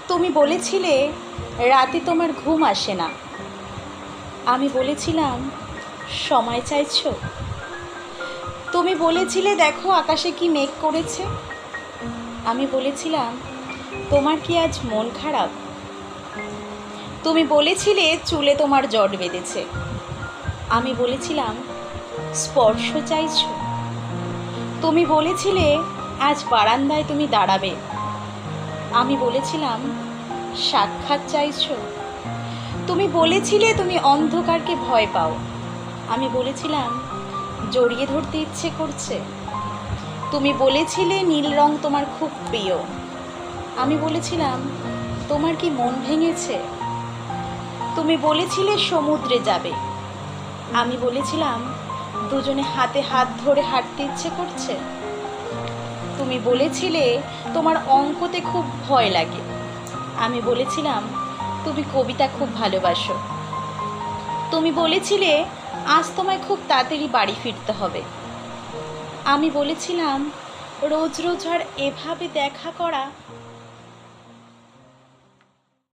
তুমি বলেছিলে রাতে তোমার ঘুম আসে না। আমি বলেছিলাম সময় চাইছো। তুমি বলেছিলে দেখো আকাশে কি মেঘ করেছে। আমি বলেছিলাম তোমার কি আজ মন খারাপ। তুমি বলেছিলে চুলে তোমার জট বেঁধেছে। আমি বলেছিলাম স্পর্শ চাইছো। তুমি বলেছিলে আজ বারান্দায় তুমি দাঁড়াবে। আমি বলেছিলাম সাক্ষাৎ চাইছো। তুমি বলেছিলে তুমি অন্ধকারকে ভয় পাও। আমি বলেছিলাম জড়িয়ে ধরতে ইচ্ছে করছে। তুমি বলেছিলে নীল রং তোমার খুব প্রিয়। আমি বলেছিলাম তোমার কি মন ভেঙেছে। তুমি বলেছিলে সমুদ্রে যাবে। আমি বলেছিলাম দুজনে হাতে হাত ধরে হাঁটতে ইচ্ছে করছে। তুমি বলেছিলে তোমার অঙ্কতে খুব ভয় লাগে। আমি বলেছিলাম তুমি কবিতা খুব ভালোবাসো। তুমি বলেছিলে আজ তোমায় খুব তাড়াতাড়ি বাড়ি ফিরতে হবে। আমি বলেছিলাম রোজ রোজ আর এভাবে দেখা করা